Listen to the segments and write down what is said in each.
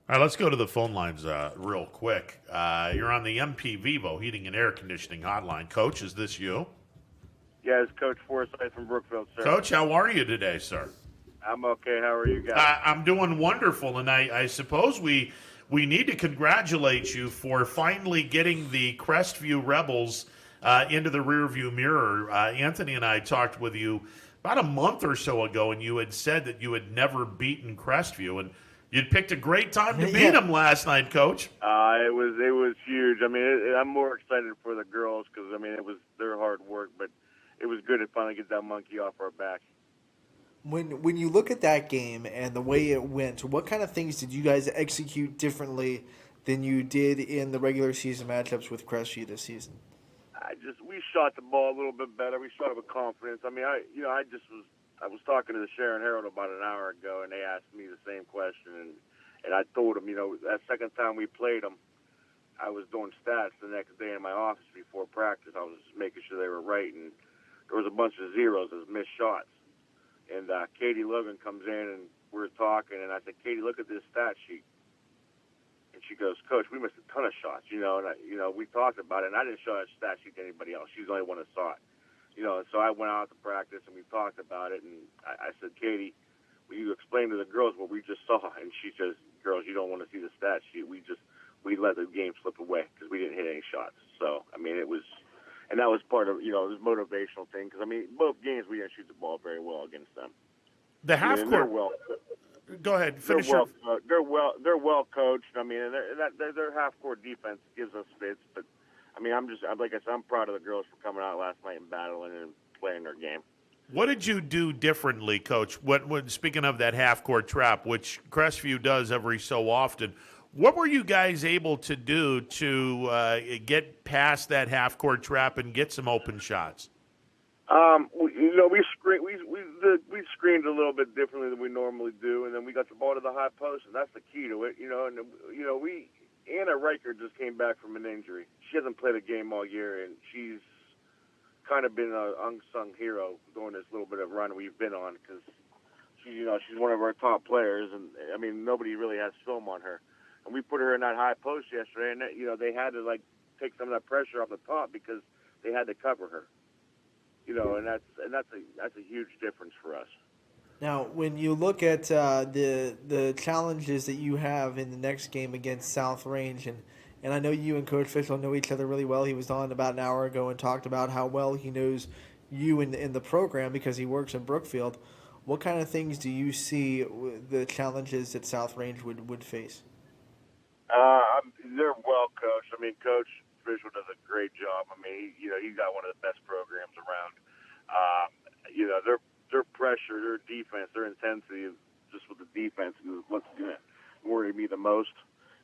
All right, let's go to the phone lines real quick. You're on the MP Vivo Heating and Air Conditioning Hotline. Coach, is this you? Yeah, it's Coach Forsythe from Brookfield, sir. Coach, how are you today, sir? I'm okay. How are you guys? I'm doing wonderful, and I suppose we need to congratulate you for finally getting the Crestview Rebels into the rearview mirror. Anthony and I talked with you about a month or so ago, and you had said that you had never beaten Crestview, and you'd picked a great time to beat them last night, Coach. It was huge. I mean, I'm more excited for the girls because I mean it was their hard work, but it was good to finally get that monkey off our back. When you look at that game and the way it went, what kind of things did you guys execute differently than you did in the regular season matchups with Crestview this season? We shot the ball a little bit better. We shot it with confidence. I mean, I was talking to the Sharon Herald about an hour ago, and they asked me the same question, and I told them, that second time we played them, I was doing stats the next day in my office before practice. I was just making sure they were right, and there was a bunch of zeros as missed shots. And Katie Logan comes in, and we're talking, and I said, Katie, look at this stat sheet. And she goes, Coach, we missed a ton of shots, and we talked about it, and I didn't show that stat sheet to anybody else. She's the only one that saw it. And so I went out to practice, and we talked about it, and I said, Katie, will you explain to the girls what we just saw? And she says, girls, you don't want to see the stat sheet. We let the game slip away because we didn't hit any shots. So, I mean, and that was part of, it was a motivational thing because, I mean, both games we didn't shoot the ball very well against them. The half court. Go ahead, finish your. They're well coached. I mean, their half court defense gives us fits. But I mean, like I said, I'm proud of the girls for coming out last night and battling and playing their game. What did you do differently, Coach? Speaking of that half court trap, which Crestview does every so often, what were you guys able to do to get past that half court trap and get some open shots? We screened a little bit differently than we normally do, and then we got the ball to the high post, and that's the key to it. Anna Riker just came back from an injury. She hasn't played a game all year, and she's kind of been an unsung hero during this little bit of run we've been on because she's one of our top players, and I mean nobody really has film on her. And we put her in that high post yesterday, and they had to take some of that pressure off the top because they had to cover her. And that's a huge difference for us. Now, when you look at the challenges that you have in the next game against South Range, and I know you and Coach Fishel know each other really well. He was on about an hour ago and talked about how well he knows you in the program because he works in Brookfield. What kind of things do you see the challenges that South Range would face? They're well coached. I mean, Coach Fishel does a great job. I mean, he's got one of the best programs around. Their pressure, their defense, their intensity, just with the defense, is what's going to worry me the most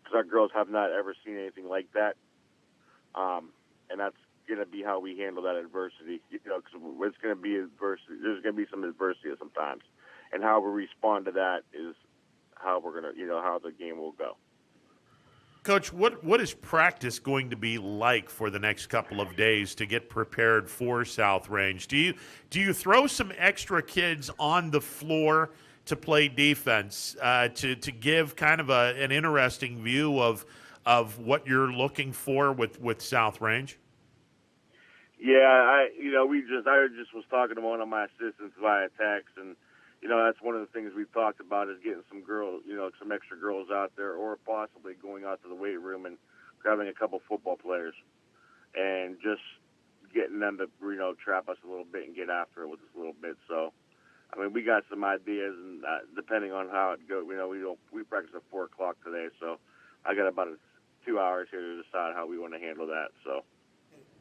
because our girls have not ever seen anything like that. And that's going to be how we handle that adversity. Because it's going to be adversity. There's going to be some adversity sometimes, and how we respond to that is how we're going to, how the game will go. Coach, what is practice going to be like for the next couple of days to get prepared for South Range? Do you throw some extra kids on the floor to play defense to give kind of an interesting view of what you're looking for with South Range? Yeah, I just was talking to one of my assistants via text, and that's one of the things we've talked about is getting some girls, some extra girls out there, or possibly going out to the weight room and grabbing a couple football players and just getting them to, trap us a little bit and get after it with us a little bit. So, I mean, we got some ideas, and depending on how it goes, we practice at 4 o'clock today, so I got about 2 hours here to decide how we want to handle that. So.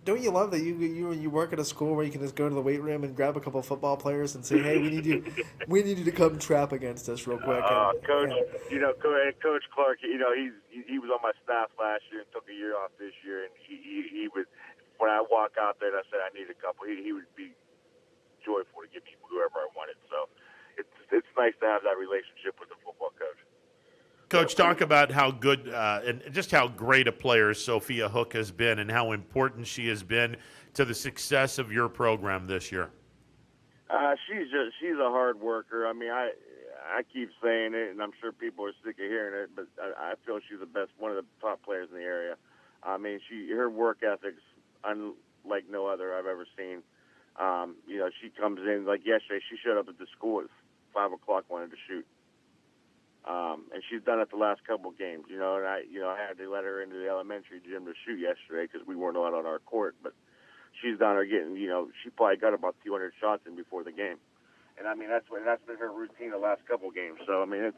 Don't you love that you work at a school where you can just go to the weight room and grab a couple of football players and say, "Hey, we need you to come trap against us real quick." Coach, Coach Clark, he was on my staff last year and took a year off this year, and he would, when I walk out there and I said I need a couple, he would be joyful to give me whoever I wanted. So it's nice to have that relationship with the football coach. Coach, talk about how good and just how great a player Sophia Hook has been and how important she has been to the success of your program this year. She's a hard worker. I mean, I keep saying it, and I'm sure people are sick of hearing it, but I feel she's one of the top players in the area. I mean, her work ethic's unlike no other I've ever seen. She comes in, like yesterday, she showed up at the school at 5 o'clock, wanted to shoot. And she's done it the last couple of games, and I had to let her into the elementary gym to shoot yesterday because we weren't allowed on our court, but she's down there getting, she probably got about 200 shots in before the game. And I mean, that's been her routine the last couple of games. So, I mean,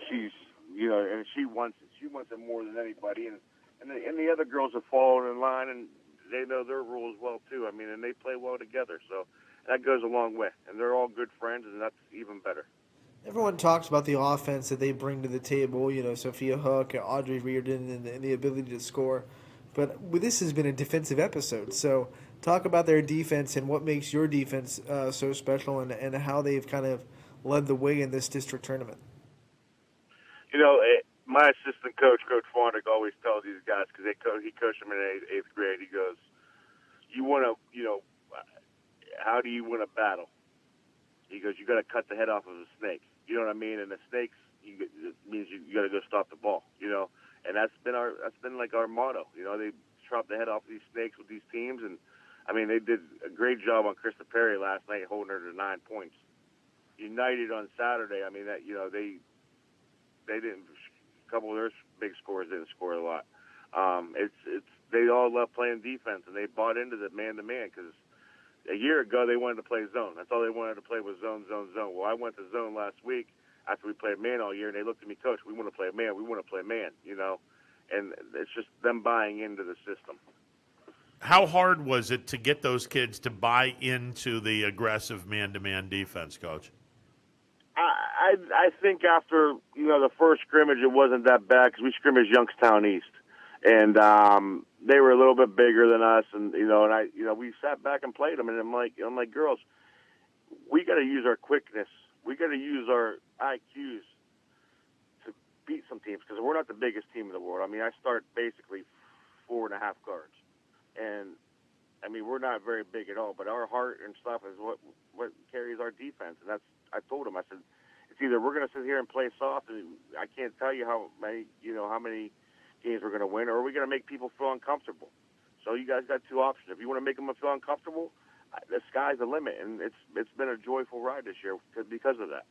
she's, and she wants it more than anybody. And the other girls have fallen in line, and they know their rules well too. I mean, and they play well together. So that goes a long way. And they're all good friends, and that's even better. Everyone talks about the offense that they bring to the table, Sophia Hook, Audrey Reardon, and the ability to score. But this has been a defensive episode. So talk about their defense and what makes your defense so special and how they've kind of led the way in this district tournament. My assistant coach, Coach Fondick, always tells these guys, because he coached them in eighth grade, he goes, you want to, how do you win a battle? He goes, you got to cut the head off of a snake. You know what I mean? And the snakes, it means you got to go stop the ball, And that's been like our motto. They chop the head off these snakes with these teams. And, I mean, they did a great job on Krista Perry last night, holding her to 9 points. United on Saturday, I mean, that they didn't, a couple of their big scorers didn't score a lot. They all love playing defense, and they bought into the man-to-man because a year ago they wanted to play zone. That's all they wanted to play was zone, zone, zone. Well, I went to zone last week after we played man all year, and they looked at me, Coach, we want to play man. We want to play man, And it's just them buying into the system. How hard was it to get those kids to buy into the aggressive man-to-man defense, Coach? I think after, the first scrimmage, it wasn't that bad because we scrimmaged Youngstown East. And they were a little bit bigger than us, and we sat back and played them. And I'm like, girls, we got to use our quickness. We got to use our IQs to beat some teams because we're not the biggest team in the world. I mean, I start basically 4.5 guards, and I mean we're not very big at all. But our heart and stuff is what carries our defense. And I told them, I said, it's either we're going to sit here and play soft, and I can't tell you how many games we're going to win, or we're going to make people feel uncomfortable. So you guys got two options. If you want to make them feel uncomfortable, the sky's the limit, and it's been a joyful ride this year because of that.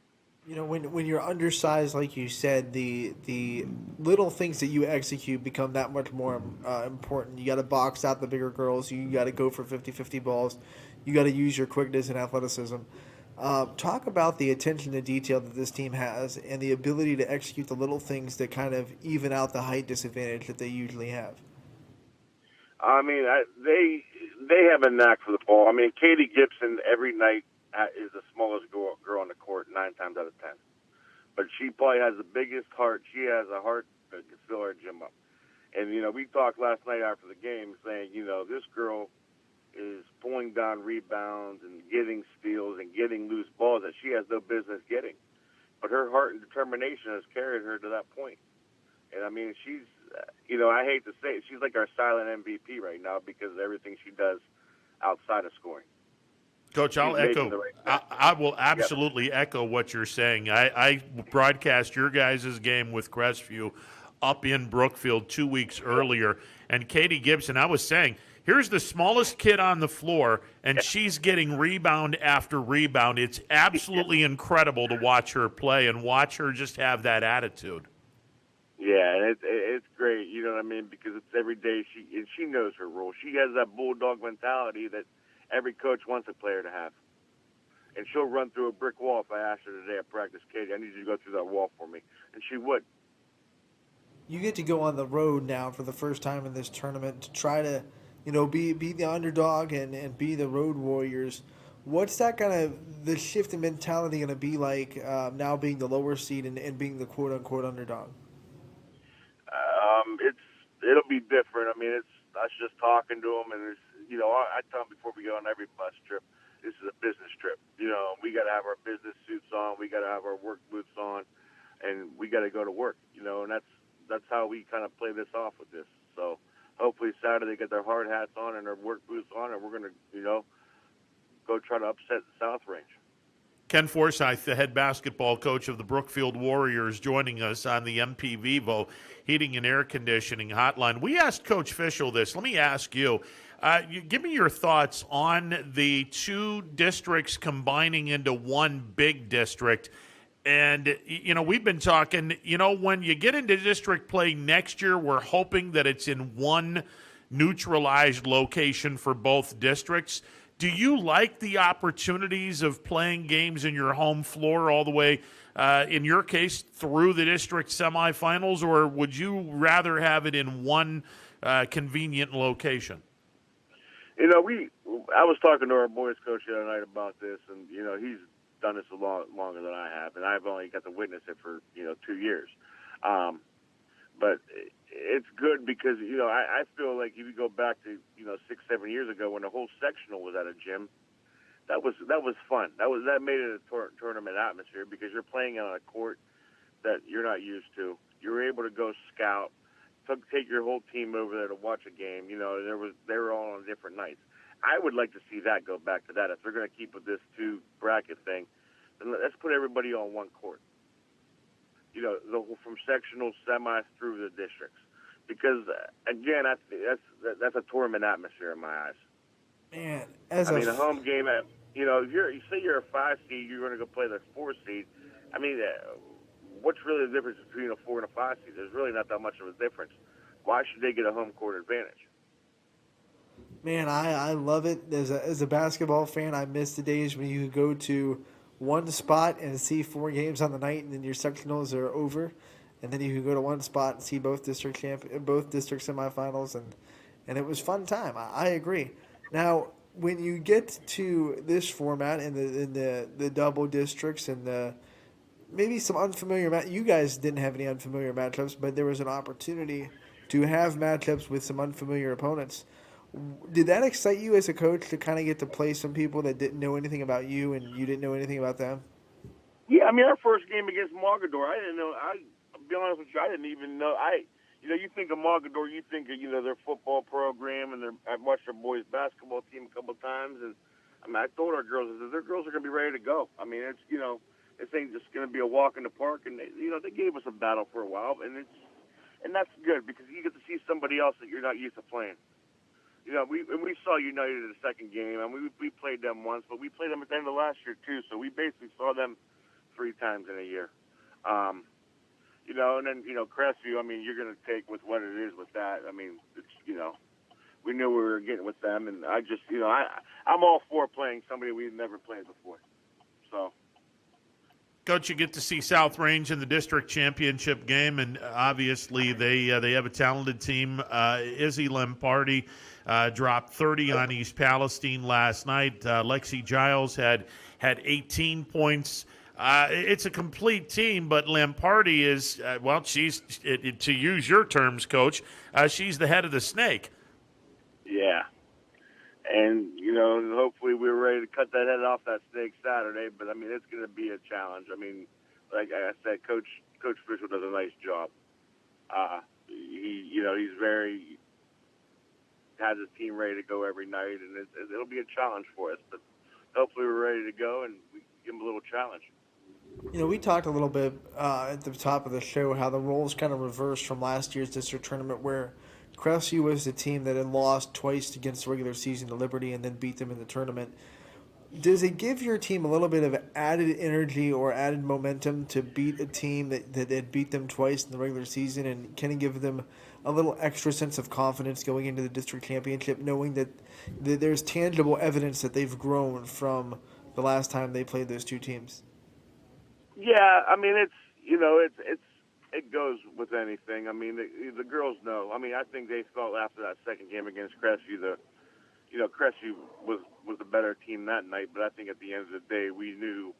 When you're undersized, like you said, the little things that you execute become that much more important. You got to box out the bigger girls. You got to go for 50-50 balls. You got to use your quickness and athleticism. Talk about the attention to detail that this team has and the ability to execute the little things that kind of even out the height disadvantage that they usually have. I mean, they have a knack for the ball. I mean, Katie Gibson every night is the smallest girl on the court 9 times out of 10. But she probably has the biggest heart. She has a heart that can fill our gym up. And, we talked last night after the game saying, this girl is pulling down rebounds and getting steals and getting loose balls that she has no business getting. But her heart and determination has carried her to that point. And, I mean, she's, I hate to say it, she's like our silent MVP right now because of everything she does outside of scoring. Coach, I'll echo. I will absolutely echo what you're saying. I broadcast your guys' game with Crestview up in Brookfield 2 weeks earlier, and Katie Gibson, I was saying, here's the smallest kid on the floor, and she's getting rebound after rebound. It's absolutely incredible to watch her play and watch her just have that attitude. Yeah, and it's great, you know what I mean, because it's every day she knows her role. She has that bulldog mentality that every coach wants a player to have. And she'll run through a brick wall if I asked her today at practice, Katie, I need you to go through that wall for me. And she would. You get to go on the road now for the first time in this tournament to try to, be the underdog and be the road warriors. What's that the shift in mentality going to be like now being the lower seed and being the quote-unquote underdog? It'll be different. I mean, it's us just talking to them, and it's, I tell them before we go on every bus trip, this is a business trip. We got to have our business suits on, we got to have our work boots on, and we got to go to work. And that's how we kind of play this off with this. So hopefully Saturday they get their hard hats on and their work boots on, and we're going to, go try to upset the South Range. Ken Forsythe, the head basketball coach of the Brookfield Warriors, joining us on the MP Vivo Heating and Air Conditioning Hotline. We asked Coach Fischel this. Let me ask you. Give me your thoughts on the two districts combining into one big district. And, we've been talking, when you get into district play next year, we're hoping that it's in one neutralized location for both districts. Do you like the opportunities of playing games in your home floor all the way, in your case, through the district semifinals, or would you rather have it in one convenient location? I was talking to our boys coach the other night about this, and he's done this a lot longer than I have, and I've only got to witness it for 2 years. But it's good because I feel like if you go back to 6-7 years ago when the whole sectional was at a gym, that was fun. That made it a tournament atmosphere because you're playing on a court that you're not used to. You're able to go scout, take your whole team over there to watch a game. They were all on different nights. I would like to see that go back to that. If they're going to keep with this two bracket thing, then let's put everybody on one court. From sectional, semi through the districts, because again, that's a tournament atmosphere in my eyes. Man, a home game. If you say you're a 5 seed, you're going to go play the 4 seed. What's really the difference between a 4 and a 5 seed? There's really not that much of a difference. Why should they get a home court advantage? Man, I love it. As a basketball fan, I miss the days when you could go to one spot and see 4 games on the night, and then your sectionals are over, and then you could go to one spot and see both district semifinals, and it was fun time. I agree. Now, when you get to this format and the double districts and maybe some unfamiliar you guys didn't have any unfamiliar matchups, but there was an opportunity to have matchups with some unfamiliar opponents. Did that excite you as a coach to kind of get to play some people that didn't know anything about you and you didn't know anything about them? Yeah, our first game against Mogador, I didn't know. I'll be honest with you, I didn't even know. You think of Mogador, you think of their football program, and I've watched their boys basketball team a couple of times, and I told our girls that their girls are going to be ready to go. It's this ain't just going to be a walk in the park, and they gave us a battle for a while, and that's good because you get to see somebody else that you're not used to playing. We saw United in the second game. We played them once, but we played them at the end of last year too. So we basically saw them 3 times in a year. And then Crestview. You're going to take with what it is with that. We knew we were getting with them, and I just, I'm all for playing somebody we've never played before. So. Coach, you get to see South Range in the district championship game, and obviously they have a talented team. Izzy Lamparty dropped 30 on East Palestine last night. Lexi Giles had 18 points. It's a complete team, but Lamparty is, she's, to use your terms, Coach, she's the head of the snake. Yeah. And, hopefully we're ready to cut that head off that snake Saturday. But, it's going to be a challenge. Like I said, Coach Fischel does a nice job. He's has his team ready to go every night, and it'll be a challenge for us. But hopefully we're ready to go, and we give him a little challenge. We talked a little bit at the top of the show how the roles kind of reversed from last year's district tournament where Crestview was the team that had lost twice against the regular season to Liberty and then beat them in the tournament. Does it give your team a little bit of added energy or added momentum to beat a team that had beat them twice in the regular season, and can it give them a little extra sense of confidence going into the district championship, knowing that there's tangible evidence that they've grown from the last time they played those two teams? Yeah, it goes with anything. The girls know. I think they felt after that second game against Crestview Crestview was the better team that night, but I think at the end of the day, we knew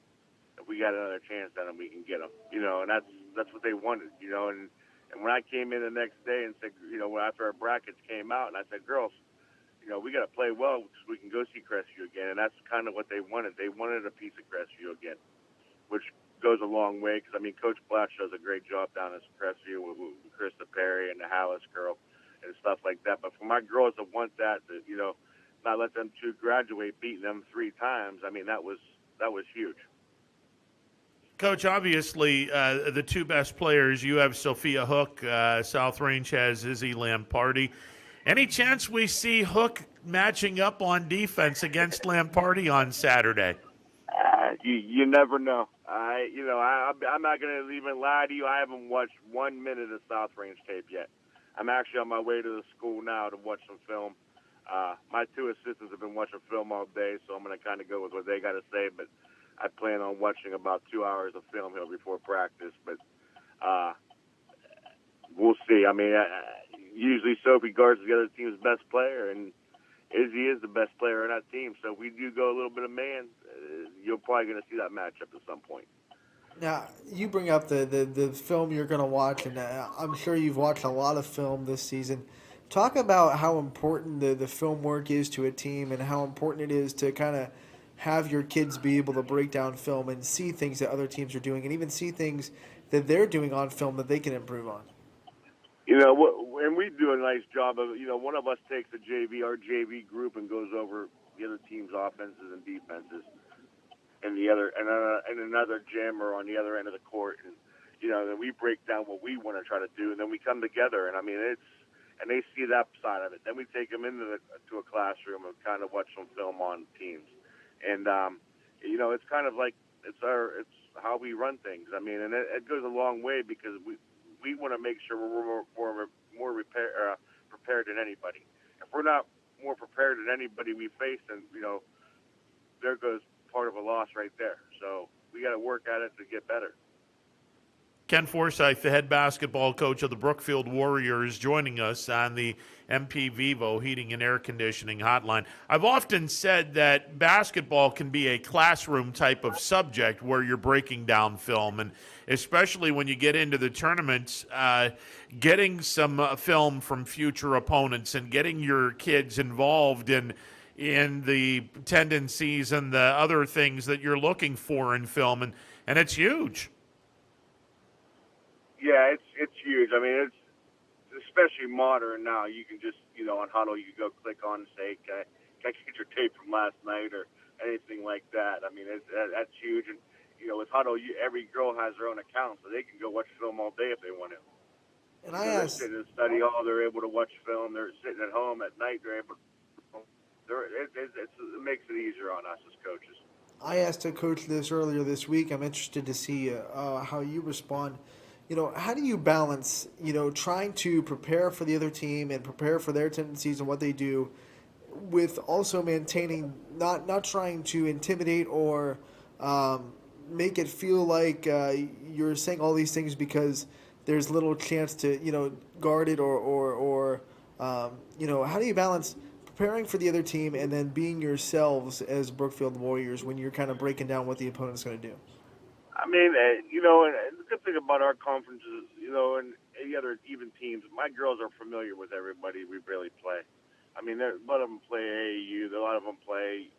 if we got another chance at them, we can get them, and that's what they wanted, and when I came in the next day and said, after our brackets came out, and I said, girls, we got to play well so we can go see Crestview again, and that's kind of what they wanted. They wanted a piece of Crestview again, which goes a long way because, Coach Blatch does a great job down at Crestview with Krista Perry and the Hallis girl and stuff like that. But for my girls to want that, not let them two graduate beating them 3 times, that was huge. Coach, obviously, the two best players, you have Sophia Hook, South Range has Izzy Lamparty. Any chance we see Hook matching up on defense against Lamparty on Saturday? You never know. I'm not going to even lie to you. I haven't watched 1 minute of South Range tape yet. I'm actually on my way to the school now to watch some film. My two assistants have been watching film all day, so I'm going to kind of go with what they got to say. But I plan on watching about 2 hours of film here before practice. But we'll see. I mean, usually Sophie guards the other team's best player, and Izzy is the best player on that team. So if we do go a little bit of man, you're probably going to see that matchup at some point. Now, you bring up the film you're going to watch, and I'm sure you've watched a lot of film this season. Talk about how important the film work is to a team and how important it is to kind of have your kids be able to break down film and see things that other teams are doing and even see things that they're doing on film that they can improve on. And we do a nice job of, one of us takes our JV group, and goes over the other team's offenses and defenses in another gym or on the other end of the court. And, then we break down what we want to try to do, and then we come together. And, I mean, and they see that side of it. Then we take them to a classroom and kind of watch some film on teams. And, it's kind of like it's how we run things. I mean, and it goes a long way because we want to make sure we're more prepared than anybody. If we're not more prepared than anybody we face, then, there goes part of a loss right there. So we got to work at it to get better. Ken Forsythe, the head basketball coach of the Brookfield Warriors, joining us on the MP Vivo Heating and Air Conditioning Hotline. I've often said that basketball can be a classroom type of subject where you're breaking down film, and especially when you get into the tournaments, getting some film from future opponents and getting your kids involved in the tendencies and the other things that you're looking for in film, and it's huge. Yeah, it's huge. I mean, it's especially modern now. You can just, on Huddle, you can go click on and say, can I get your tape from last night or anything like that. I mean, that's huge. And, with Huddle, every girl has their own account, so they can go watch film all day if they want to. And they're sitting in study hall, they're able to watch film. They're sitting at home at night, they're able to. It makes it easier on us as coaches. I asked a coach this earlier this week. I'm interested to see how you respond. How do you balance, trying to prepare for the other team and prepare for their tendencies and what they do with also maintaining, not trying to intimidate or make it feel like you're saying all these things because there's little chance to, guard it or how do you balance preparing for the other team and then being yourselves as Brookfield Warriors when you're kind of breaking down what the opponent's going to do? I mean, and the good thing about our conferences, and any other even teams, my girls are familiar with everybody we really play. I mean, a lot of them play AAU, a lot of them play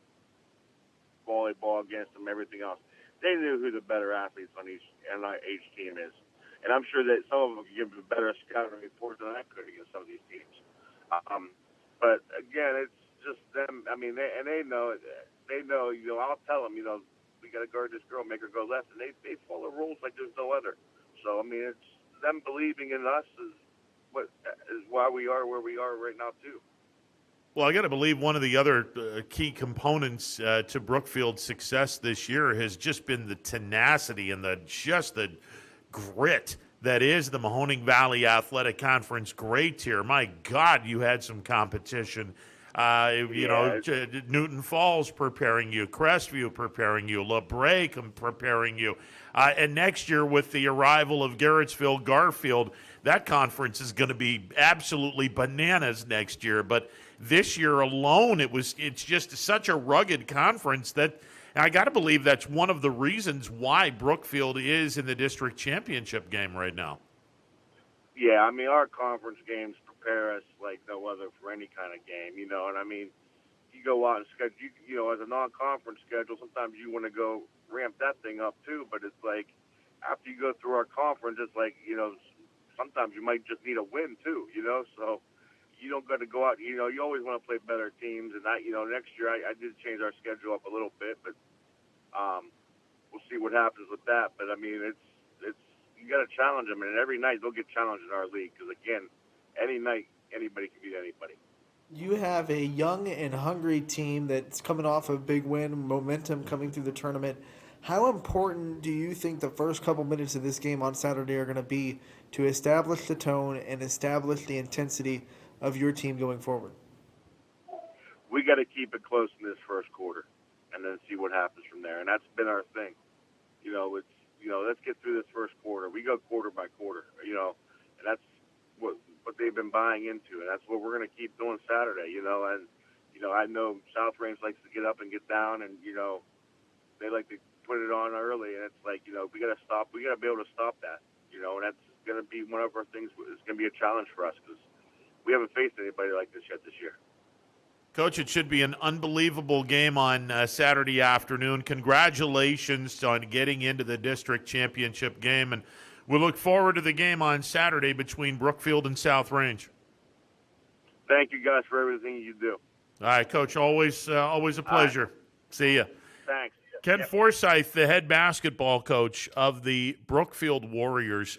volleyball against them, everything else. They knew who the better athletes on each team is. And I'm sure that some of them can give a better scouting report than I could against some of these teams. But again, it's just them. I mean, they know, I'll tell them, we got to guard this girl, make her go left, and they follow rules like there's no other. So I mean, it's them believing in us is why we are where we are right now too. Well, I got to believe one of the other key components to Brookfield's success this year has just been the tenacity and the grit that is the Mahoning Valley Athletic Conference grade tier. My God, you had some competition. Newton Falls preparing you, Crestview preparing you, LeBray preparing you. And next year with the arrival of Garrettsville, Garfield, that conference is going to be absolutely bananas next year. But this year alone, it's just such a rugged conference that I got to believe that's one of the reasons why Brookfield is in the district championship game right now. Yeah, I mean, our conference games prepare us like no other for any kind of game, and I mean, you go out and schedule, as a non-conference schedule, sometimes you want to go ramp that thing up too, but it's like, after you go through our conference, it's like, sometimes you might just need a win too, so you don't got to go out, you always want to play better teams, and next year I did change our schedule up a little bit, but we'll see what happens with that. But I mean, it's you got to challenge them, and every night they'll get challenged in our league because again, any night anybody can beat anybody. You have a young and hungry team that's coming off a big win, momentum coming through the tournament. How important do you think the first couple minutes of this game on Saturday are going to be to establish the tone and establish the intensity of your team going forward? We got to keep it close in this first quarter, and then see what happens from there. And that's been our thing. Let's get through this first quarter. We go quarter by quarter. And that's what they've been buying into, and that's what we're going to keep doing Saturday. And I know South Range likes to get up and get down, and they like to put it on early, and it's like we got to stop. We got to be able to stop that. And that's going to be one of our things. It's going to be a challenge for us because we haven't faced anybody like this yet this year. Coach, it should be an unbelievable game on Saturday afternoon. Congratulations on getting into the district championship game, and we look forward to the game on Saturday between Brookfield and South Range. Thank you guys for everything you do. All right, Coach, always a pleasure. Right. See ya. Thanks. Ken Forsythe, the head basketball coach of the Brookfield Warriors.